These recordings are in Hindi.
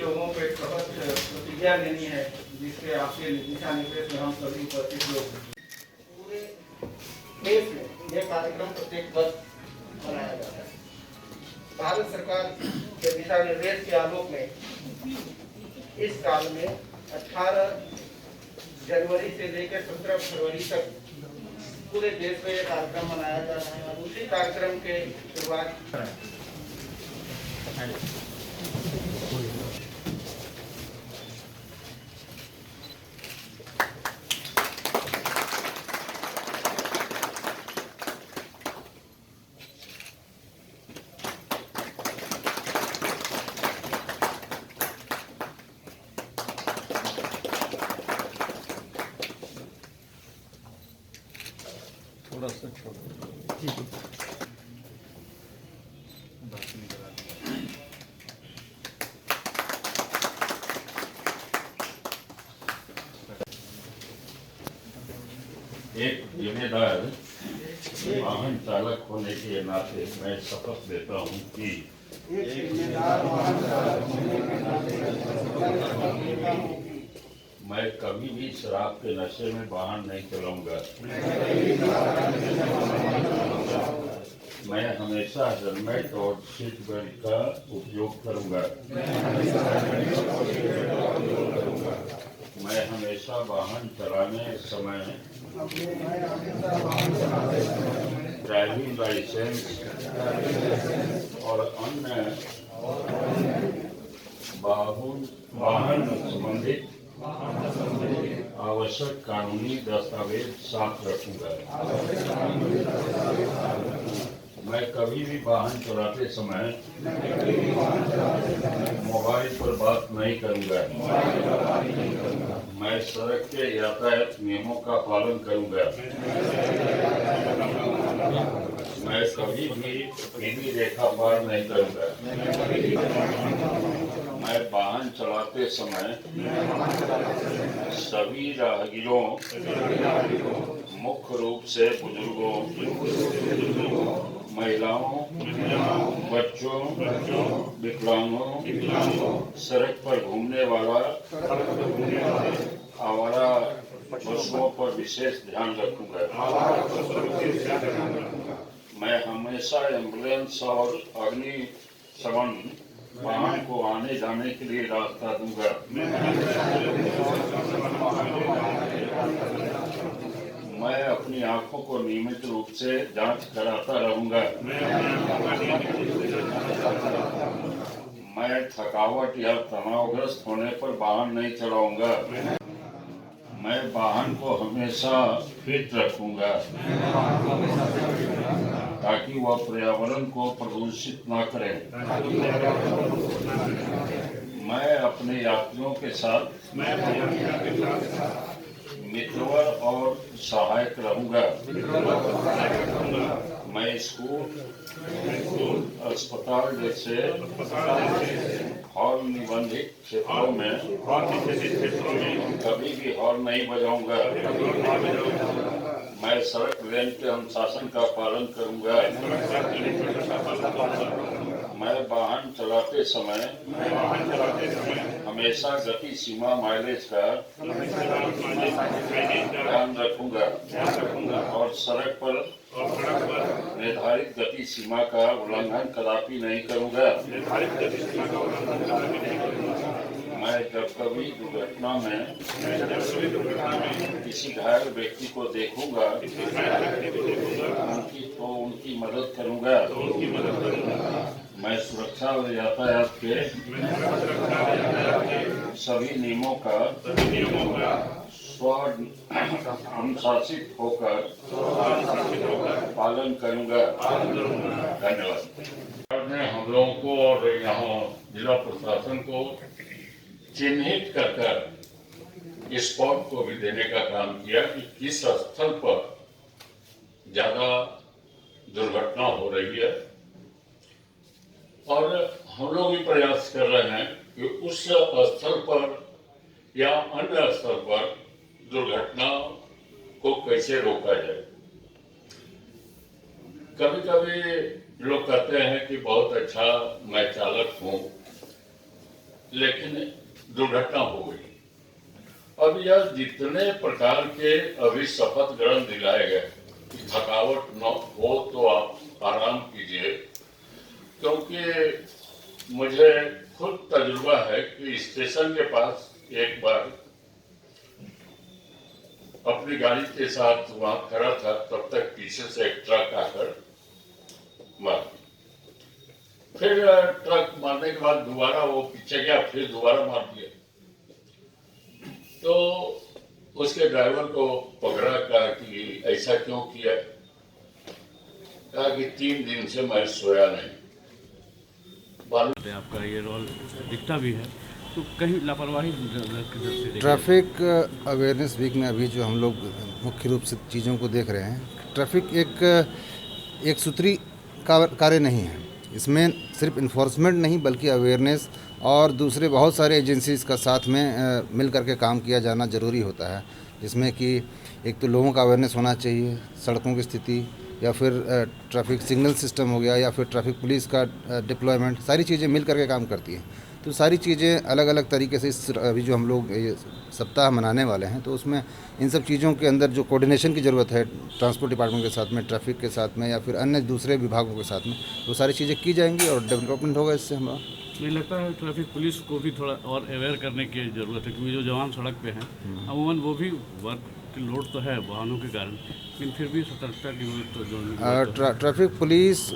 लोगों को एक प्रबल प्रतिज्ञा लेनी है, जिसके आपके दिशा निर्देश में हम सभी उपस्थित लोग पूरे देश में यह कार्यक्रम प्रत्येक वर्ष मनाया जाता है। भारत सरकार के दिशा निर्देश के आलोक में इस साल में 18 जनवरी से लेकर 17 फरवरी तक पूरे देश में यह कार्यक्रम मनाया जा रहा है और उसी कार्यक्रम के शुरुआत थोड़ा सा छोटा एक जिम्मेदार वाहन चालक होने के नाते मैं शपथ लेता हूँ कि मैं कभी भी शराब के नशे में वाहन नहीं चलाऊंगा। मैं हमेशा हेलमेट और सीट बेल्ट का उपयोग करूंगा। मैं हमेशा वाहन चलाने समय ड्राइविंग लाइसेंस और अन्य वाहन संबंधित आवश्यक कानूनी दस्तावेज साथ रखूंगा। मैं कभी भी वाहन चलाते समय मोबाइल पर बात नहीं करूंगा। मैं सड़क के यातायात नियमों का पालन करूंगा। मैं कभी भी पीली रेखा पार नहीं करूंगा। मैं वाहन चलाते समय सभी राहगीरों, मुख्य रूप से बुजुर्गों, महिलाओं, बच्चों, विकलांगों, सड़क पर घूमने वाला आवारा पशुओं पर विशेष ध्यान रखूंगा। मैं हमेशा एम्बुलेंस और अग्निशमन वाहन को आने जाने के लिए रास्ता दूंगा। मैं अपनी आंखों को नियमित रूप से जांच कराता रहूंगा। मैं थकावट या तनावग्रस्त होने पर वाहन नहीं चलाऊंगा। मैं वाहन को हमेशा फिट रखूंगा ताकि वह पर्यावरण को प्रदूषित न करे। मैं अपने यात्रियों के साथ मित्रवर और सहायक रहूंगा। मैं स्कूल, अस्पताल जैसे हॉर्न निबंधित क्षेत्रों में कभी भी हॉर्न नहीं बजाऊंगा। मैं सड़क लेन के अनुशासन का पालन करूंगा। मैं वाहन चलाते समय हमेशा गति सीमा माइलेज का ध्यान रखूंगा और सड़क पर निर्धारित गति सीमा का उल्लंघन कदापि नहीं करूंगा। मैं जब कभी दुर्घटना में किसी घायल व्यक्ति को देखूंगा उनकी मदद करूंगा। मैं सुरक्षा और यातायात के सभी नियमों का अनुशासित होकर पालन करूंगा। धन्यवाद। ने हम लोगों को और यहाँ जिला प्रशासन को चिन्हित कर स्पॉट को भी देने का काम किया कि किस स्थल पर ज्यादा दुर्घटना हो रही है, और हम लोग भी प्रयास कर रहे हैं कि उस स्थल पर या अन्य स्थल पर दुर्घटना को कैसे रोका जाए। कभी कभी लोग कहते हैं कि बहुत अच्छा मैं चालक हूँ, लेकिन दुर्घटना हो गई। अब यह जितने प्रकार के अभी शपथ ग्रहण दिलाए गए कि थकावट न हो तो आप आराम कीजिए, क्योंकि मुझे खुद तजुर्बा है कि स्टेशन के पास एक बार अपनी गाड़ी के साथ वहां खड़ा था, तब तक पीछे से एक ट्रक आकर मार दिया। फिर ट्रक मारने के बाद दोबारा वो पीछे गया, फिर दोबारा मार दिया। तो उसके ड्राइवर को पकड़ा, कहा कि ऐसा क्यों किया? कहा कि 3 दिन से मैं सोया नहीं। आपका ये रोल दिखता भी है, तो कहीं लापरवाही ट्रैफिक अवेयरनेस वीक में अभी जो हम लोग मुख्य रूप से चीज़ों को देख रहे हैं, ट्रैफिक एक सूत्री कार्य नहीं है। इसमें सिर्फ इन्फोर्समेंट नहीं बल्कि अवेयरनेस और दूसरे बहुत सारे एजेंसीज़ का साथ में मिल करके काम किया जाना ज़रूरी होता है, जिसमें कि एक तो लोगों का अवेयरनेस होना चाहिए, सड़कों की स्थिति, या फिर ट्रैफिक सिग्नल सिस्टम हो गया, या फिर ट्रैफिक पुलिस का डिप्लॉयमेंट, सारी चीज़ें मिल करके काम करती हैं। तो सारी चीज़ें अलग अलग तरीके से इस अभी जो हम लोग ये सप्ताह मनाने वाले हैं, तो उसमें इन सब चीज़ों के अंदर जो कोऑर्डिनेशन की ज़रूरत है ट्रांसपोर्ट डिपार्टमेंट के साथ में, ट्रैफिक के साथ में, या फिर अन्य दूसरे विभागों के साथ में, वो सारी चीज़ें की जाएंगी और डेवलपमेंट होगा इससे हमारा। मुझे लगता है ट्रैफिक पुलिस को भी थोड़ा और अवेयर करने की ज़रूरत है, क्योंकि जो जवान सड़क पे हैं अमूमन वो भी वर्क की लोड तो है वाहनों के कारण, लेकिन फिर भी सतर्कता की जरूरत तो ट्रैफिक पुलिस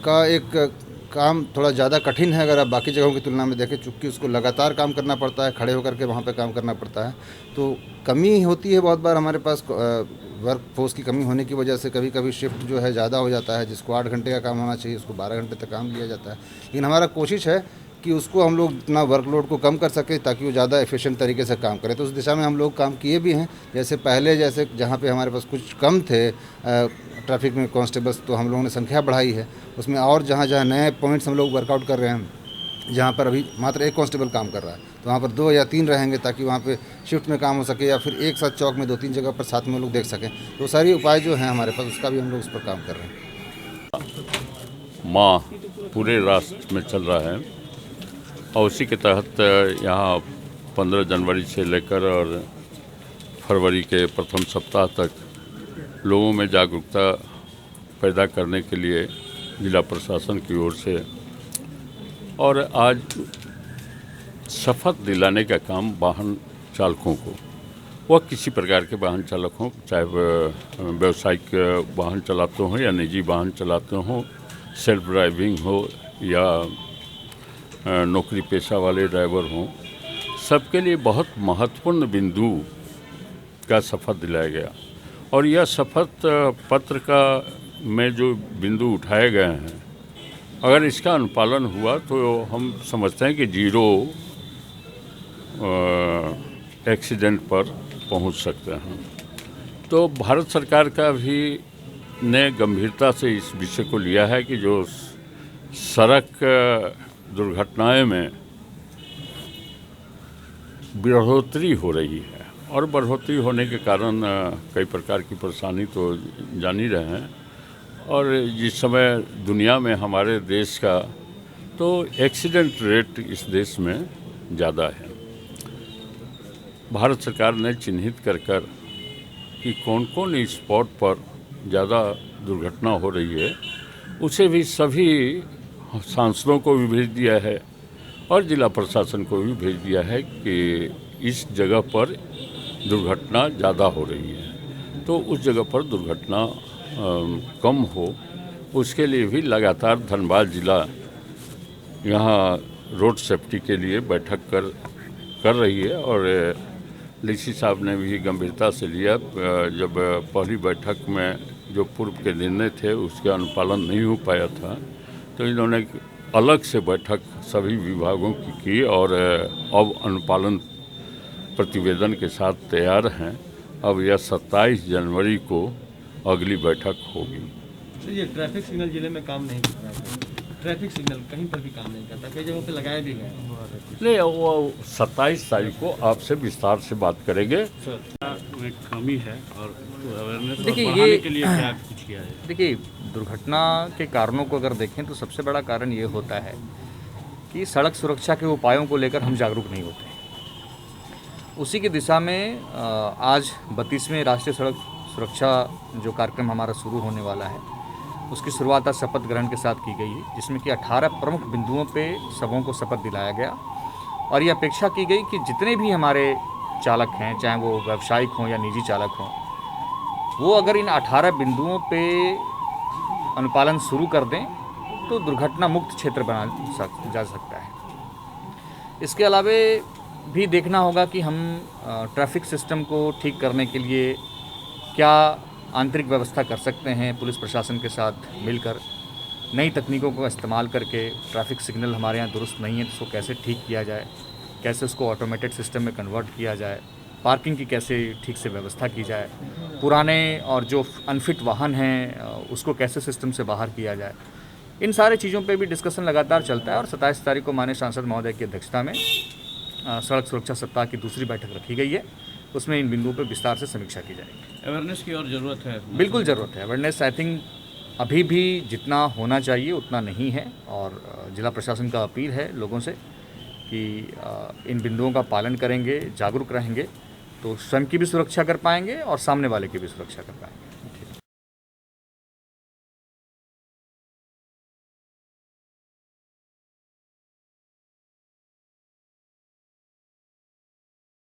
का एक काम थोड़ा ज़्यादा कठिन है अगर आप बाकी जगहों की तुलना में देखें, चूँकि उसको लगातार काम करना पड़ता है, खड़े होकर के वहाँ पे काम करना पड़ता है, तो कमी होती है बहुत बार हमारे पास। वर्क फोर्स की कमी होने की वजह से कभी कभी शिफ्ट जो है ज़्यादा हो जाता है, जिसको 8 घंटे का काम होना चाहिए उसको 12 घंटे तक काम लिया जाता है। लेकिन हमारा कोशिश है कि उसको हम लोग अपना वर्कलोड को कम कर सकें ताकि वो ज़्यादा एफिशिएंट तरीके से काम करें। तो उस दिशा में हम लोग काम किए भी हैं। जैसे पहले जैसे जहाँ पे हमारे पास कुछ कम थे ट्रैफिक में कांस्टेबल्स, तो हम लोगों ने संख्या बढ़ाई है उसमें, और जहाँ जहाँ नए पॉइंट्स हम लोग वर्कआउट कर रहे हैं, जहाँ पर अभी मात्र 1 कांस्टेबल काम कर रहा है, तो वहाँ पर 2 या 3 रहेंगे ताकि वहाँ पे शिफ्ट में काम हो सके, या फिर एक साथ चौक में 2-3 जगह पर साथ में लोग देख सकें। तो सारी उपाय जो हैं हमारे पास, उसका भी हम लोग उस पर काम कर रहे हैं। माह पूरे राष्ट्र में चल रहा है और उसी के तहत यहाँ 15 जनवरी से लेकर और फरवरी के प्रथम सप्ताह तक लोगों में जागरूकता पैदा करने के लिए जिला प्रशासन की ओर से और आज शपथ दिलाने का काम वाहन चालकों को, वह किसी प्रकार के वाहन चालक हों, चाहे व्यावसायिक वाहन चलाते हों या निजी वाहन चलाते हों, सेल्फ ड्राइविंग हो या नौकरी पेशा वाले ड्राइवर हों, सबके लिए बहुत महत्वपूर्ण बिंदु का शपथ दिलाया गया। और यह शपथ पत्र का में जो बिंदु उठाए गए हैं, अगर इसका अनुपालन हुआ तो हम समझते हैं कि 0 एक्सीडेंट पर पहुंच सकते हैं। तो भारत सरकार का भी ने गंभीरता से इस विषय को लिया है कि जो सड़क दुर्घटनाएं में बढ़ोतरी हो रही है, और बढ़ोतरी होने के कारण कई प्रकार की परेशानी तो जान ही रहे हैं, और जिस समय दुनिया में हमारे देश का तो एक्सीडेंट रेट इस देश में ज़्यादा है। भारत सरकार ने चिन्हित कर कि कौन कौन स्पॉट पर ज़्यादा दुर्घटना हो रही है, उसे भी सभी सांसदों को भी भेज दिया है और जिला प्रशासन को भी भेज दिया है कि इस जगह पर दुर्घटना ज़्यादा हो रही है, तो उस जगह पर दुर्घटना कम हो, उसके लिए भी लगातार धनबाद जिला यहाँ रोड सेफ्टी के लिए बैठक कर रही है। और डीसी साहब ने भी गंभीरता से लिया। जब पहली बैठक में जो पूर्व के निर्णय थे उसके अनुपालन नहीं हो पाया था, तो इन्होंने अलग से बैठक सभी विभागों की और अब अनुपालन प्रतिवेदन के साथ तैयार हैं। अब यह 27 जनवरी को अगली बैठक होगी। तो ये ट्रैफिक सिग्नल जिले में काम नहीं कर रहा है, ट्रैफिक सिग्नल कहीं पर भी काम नहीं करता, कई जगहों पे लगाए भी गए। नहीं, वो 27 तारीख को आपसे विस्तार से बात करेंगे। में कमी है और अवेयरनेस देखिए बढ़ाने के लिए क्या कुछ किया है? देखिए, दुर्घटना के कारणों को अगर देखें तो सबसे बड़ा कारण ये होता है कि सड़क सुरक्षा के उपायों को लेकर हम जागरूक नहीं होते। उसी की दिशा में आज 32वें राष्ट्रीय सड़क सुरक्षा जो कार्यक्रम हमारा शुरू होने वाला है, उसकी शुरुआत आज शपथ ग्रहण के साथ की गई है, जिसमें कि 18 प्रमुख बिंदुओं पे सबों को शपथ दिलाया गया और ये अपेक्षा की गई कि जितने भी हमारे चालक हैं, चाहे वो व्यावसायिक हों या निजी चालक हों, वो अगर इन 18 बिंदुओं पे अनुपालन शुरू कर दें तो दुर्घटना मुक्त क्षेत्र बना जा सकता है। इसके अलावा भी देखना होगा कि हम ट्रैफिक सिस्टम को ठीक करने के लिए क्या आंतरिक व्यवस्था कर सकते हैं। पुलिस प्रशासन के साथ मिलकर नई तकनीकों का इस्तेमाल करके ट्रैफिक सिग्नल हमारे यहाँ दुरुस्त नहीं है तो उसको कैसे ठीक किया जाए, कैसे उसको ऑटोमेटेड सिस्टम में कन्वर्ट किया जाए, पार्किंग की कैसे ठीक से व्यवस्था की जाए, पुराने और जो अनफिट वाहन हैं उसको कैसे सिस्टम से बाहर किया जाए। इन सारे चीज़ों पे भी डिस्कशन लगातार चलता है और 27 तारीख को माननीय सांसद महोदय की अध्यक्षता में सड़क सुरक्षा सप्ताह की दूसरी बैठक रखी गई है। उसमें इन बिंदुओं पर विस्तार से समीक्षा की जाएगी। अवेयरनेस की और ज़रूरत है? बिल्कुल ज़रूरत है। अवेयरनेस आई थिंक अभी भी जितना होना चाहिए उतना नहीं है और जिला प्रशासन का अपील है लोगों से कि इन बिंदुओं का पालन करेंगे, जागरूक रहेंगे तो स्वयं की भी सुरक्षा कर पाएंगे और सामने वाले की भी सुरक्षा कर पाएंगे।